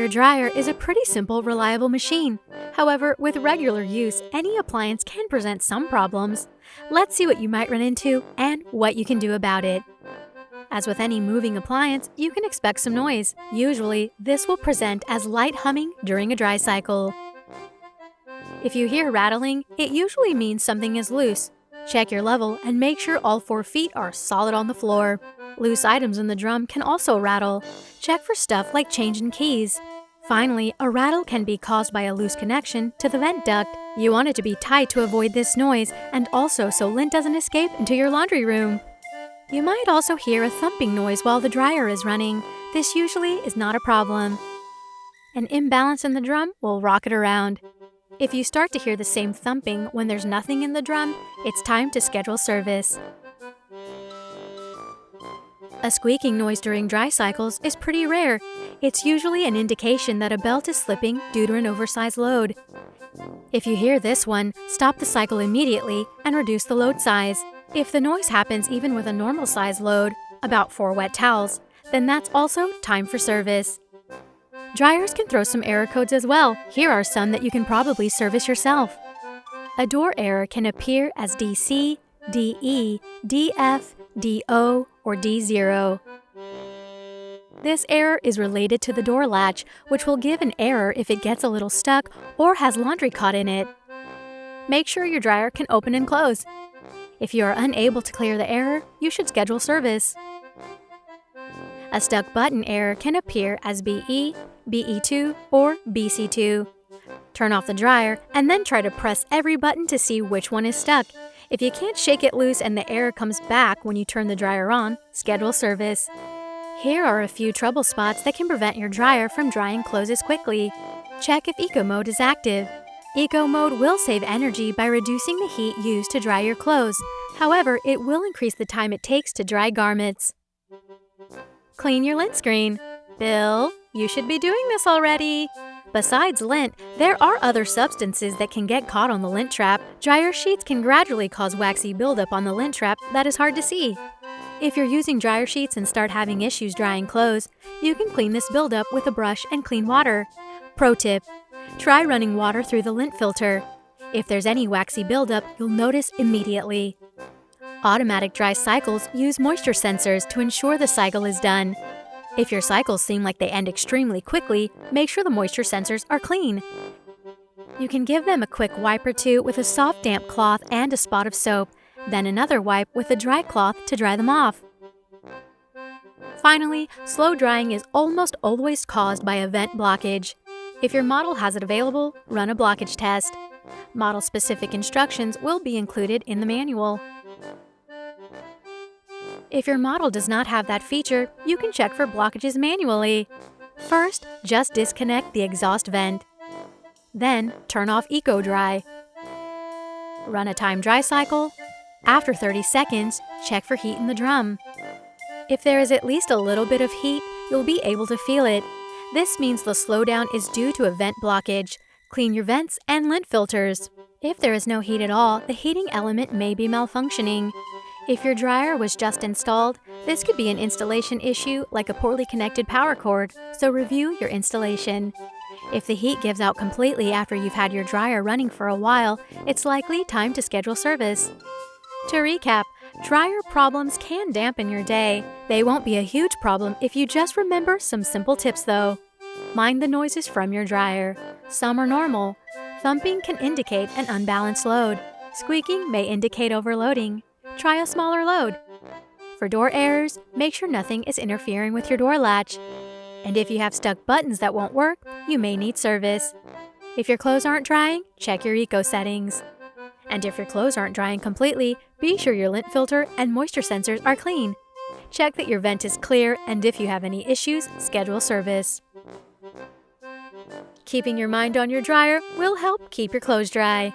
Your dryer is a pretty simple, reliable machine. However, with regular use, any appliance can present some problems. Let's see what you might run into and what you can do about it. As with any moving appliance, you can expect some noise. Usually, this will present as light humming during a dry cycle. If you hear rattling, it usually means something is loose. Check your level and make sure all 4 feet are solid on the floor. Loose items in the drum can also rattle. Check for stuff like change in keys. Finally, a rattle can be caused by a loose connection to the vent duct. You want it to be tight to avoid this noise and also so lint doesn't escape into your laundry room. You might also hear a thumping noise while the dryer is running. This usually is not a problem. An imbalance in the drum will rock it around. If you start to hear the same thumping when there's nothing in the drum, it's time to schedule service. A squeaking noise during dry cycles is pretty rare. It's usually an indication that a belt is slipping due to an oversized load. If you hear this one, stop the cycle immediately and reduce the load size. If the noise happens even with a normal size load, about 4 wet towels, then that's also time for service. Dryers can throw some error codes as well. Here are some that you can probably service yourself. A door error can appear as DC, DE, DF, DO, or D0. This error is related to the door latch, which will give an error if it gets a little stuck or has laundry caught in it. Make sure your dryer can open and close. If you are unable to clear the error, you should schedule service. A stuck button error can appear as BE, BE2, or BC2. Turn off the dryer and then try to press every button to see which one is stuck. If you can't shake it loose and the error comes back when you turn the dryer on, schedule service. Here are a few trouble spots that can prevent your dryer from drying clothes as quickly. Check if Eco Mode is active. Eco Mode will save energy by reducing the heat used to dry your clothes. However, it will increase the time it takes to dry garments. Clean your lint screen. Bill, you should be doing this already. Besides lint, there are other substances that can get caught on the lint trap. Dryer sheets can gradually cause waxy buildup on the lint trap that is hard to see. If you're using dryer sheets and start having issues drying clothes, you can clean this buildup with a brush and clean water. Pro tip: try running water through the lint filter. If there's any waxy buildup, you'll notice immediately. Automatic dry cycles use moisture sensors to ensure the cycle is done. If your cycles seem like they end extremely quickly, make sure the moisture sensors are clean. You can give them a quick wipe or two with a soft damp cloth and a spot of soap, then another wipe with a dry cloth to dry them off. Finally, slow drying is almost always caused by a vent blockage. If your model has it available, run a blockage test. Model-specific instructions will be included in the manual. If your model does not have that feature, you can check for blockages manually. First, just disconnect the exhaust vent. Then, turn off Eco Dry. Run a time dry cycle. After 30 seconds, check for heat in the drum. If there is at least a little bit of heat, you'll be able to feel it. This means the slowdown is due to a vent blockage. Clean your vents and lint filters. If there is no heat at all, the heating element may be malfunctioning. If your dryer was just installed, this could be an installation issue like a poorly connected power cord, so review your installation. If the heat gives out completely after you've had your dryer running for a while, it's likely time to schedule service. To recap, dryer problems can dampen your day. They won't be a huge problem if you just remember some simple tips though. Mind the noises from your dryer. Some are normal. Thumping can indicate an unbalanced load. Squeaking may indicate overloading. Try a smaller load. For door errors, make sure nothing is interfering with your door latch. And if you have stuck buttons that won't work, you may need service. If your clothes aren't drying, check your eco settings. And if your clothes aren't drying completely, be sure your lint filter and moisture sensors are clean. Check that your vent is clear, and if you have any issues, schedule service. Keeping your mind on your dryer will help keep your clothes dry.